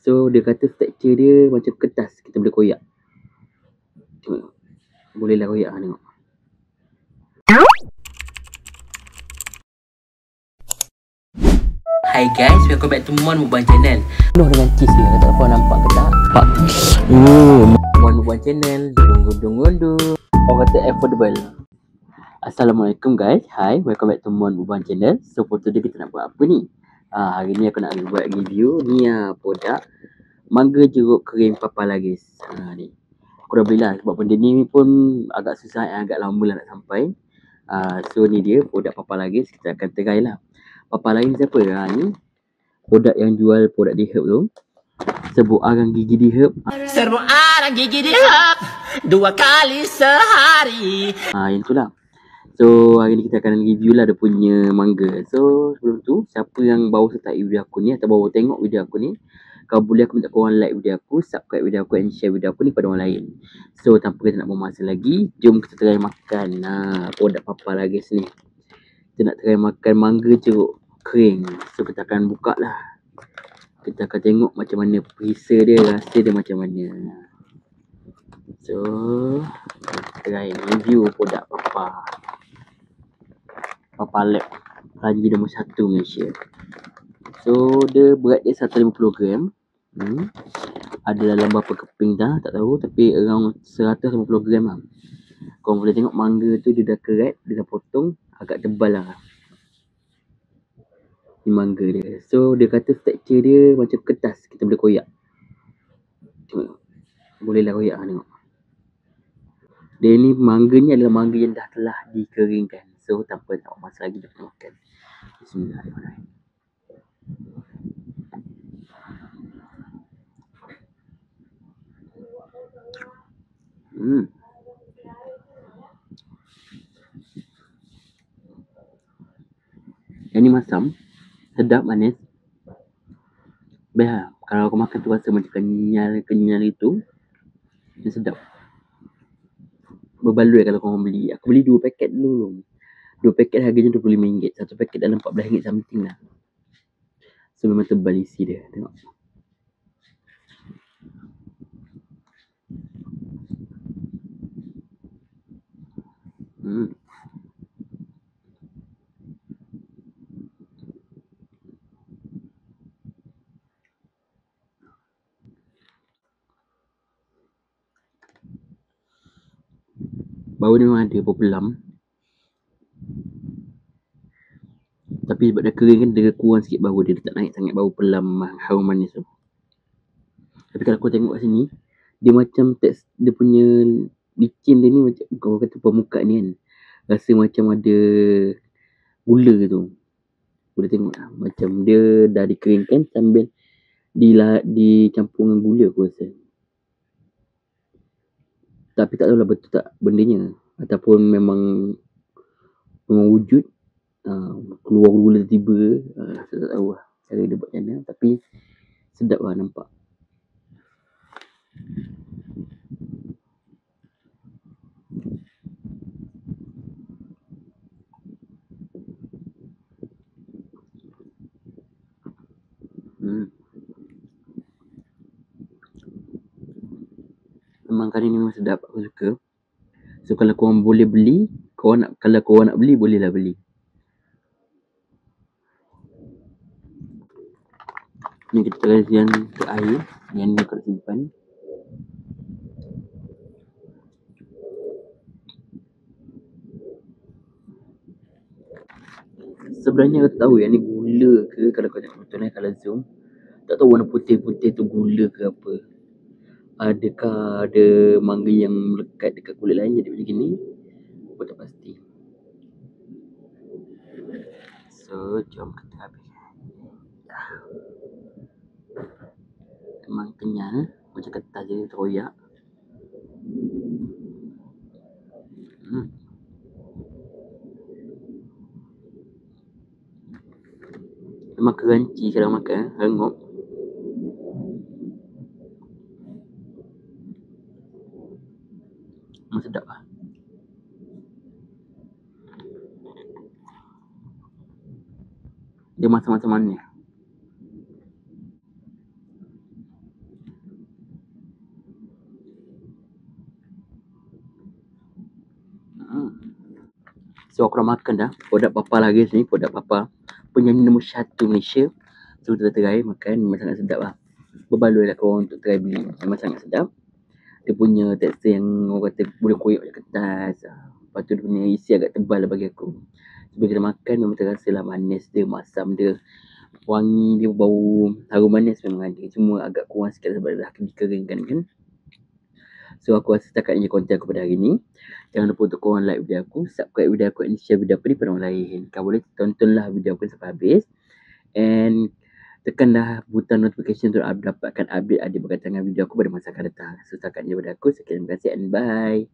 So dia kata tekstur dia macam kertas, kita boleh koyak. Tengok. Bolehlah koyak tengok. Hi guys, welcome back to Mon Mukbang Channel. Penuh dengan cheese ni, tak tahu nampak ke tak? Pak. Mon Mukbang Channel, gundu-gundu. Orang kata affordable. Assalamualaikum guys. Hi, welcome back to Mon Mukbang Channel. So for today kita nak buat apa ni? Hari ni aku nak buat review ni produk mangga jeruk kering Papalagis. Ni. Aku dah belilah sebab benda ni pun agak susah, agak lama lah nak sampai. So ni dia produk Papalagis, kita akan try lah. Papalagis siapa? Ni produk yang jual produk di herb tu. Serbuk arang gigi di herb. Serbuk arang gigi di herb 2 kali sehari. Yang tu lah. So hari ni kita akan review lah dia punya mangga. So sebelum tu, siapa yang baru sertai video aku ni atau baru tengok video aku ni, kalau boleh aku minta korang like video aku, subscribe video aku and share video aku ni pada orang lain. So tanpa kita nak buang masa lagi, jom kita try makan produk Papalagis ni. Kita nak try makan mangga jeruk kering. So kita akan buka lah. Kita akan tengok macam mana perisa dia, rasa dia macam mana. So try review produk Papalab Ranji nombor 1 Malaysia. So dia berat dia 150 gram. Ada dalam berapa keping dah tak tahu, tapi around 150 gram lah. Korang boleh tengok mangga tu dia dah kerat, dia dah potong, agak tebal lah ni mangga dia. So dia kata tekstur dia macam kertas, kita boleh koyak. Tengok. Bolehlah koyak tengok. Dia ni mangga ni adalah mangga yang dah telah dikeringkan. So tanpa nak masa lagi kita makan. Bismillahirrahmanirrahim. Yang ni masam, sedap, manis. Best lah. Kalau kau makan tu rasa macam kenyal itu. Dia sedap. Berbaloi kalau kau beli. Aku beli 2 paket dulu. 2 paket harganya RM25. Satu paket dalam RM14 something lah. So memang tebal isi dia. Tengok. Bau dia memang ada, bau pelam. Tapi sebab dah kering kan, dia kurang sikit bau dia. Dia tak naik sangat bau pelam, harum manis tu. Tapi kalau kau tengok kat sini, dia macam teks, dia punya licin dia ni macam, kau kata permukaan ni kan, rasa macam ada gula tu. Boleh tengok lah, macam dia dah dikeringkan sambil dicampur dengan gula aku rasa. Tapi tak tahulah betul tak bendanya, ataupun memang wujud keluar gula tiba. Saya tak tahu lah cara dia buat macam mana. Tapi sedap lah nampak. Memang kali ni memang sedap, aku suka. So kalau korang boleh beli, kalau korang nak beli, bolehlah beli. Ni kita kasihan ke air. Yang ni kalau simpan. Sebenarnya aku tak tahu yang ni gula ke. Kalau kau tengok betul kalau zoom, tak tahu warna putih-putih tu gula ke apa. Adakah ada mangga yang melekat dekat kulit lain jadi macam ni? Aku tak pasti. So jom kita habiskan. Memang kenyal, macam kertas je teroyak. Memang crunchy kalau makan, hangat. Memang sedap lah. Dia macam-macam manis. So aku dah makan dah. Produk Papa lagi sini. Produk Papa, penyanyi nombor 1 Malaysia. So kita try makan. Memang sangat sedap lah. Berbaloi lah korang untuk try beli. Memang sangat sedap. Dia punya tekstur yang orang kata boleh koyak macam kertas. Lepas tu dia punya isi agak tebal lah bagi aku. Bila kita makan memang terasa lah manis dia, masam dia, wangi dia, bau harum manis memang ada. Cuma agak kurang sikit sebab dah dikeringkan kan. So aku rasa setakat ini konten aku pada hari ni. Jangan lupa untuk korang like video aku, subscribe video aku, and share video aku ni pada orang lain. Kau boleh tontonlah video aku sampai habis. And tekanlah butang notification untuk dapatkan update ada berkaitan dengan video aku pada masa akan datang. So setakat ini pada aku, sekian, terima kasih and bye.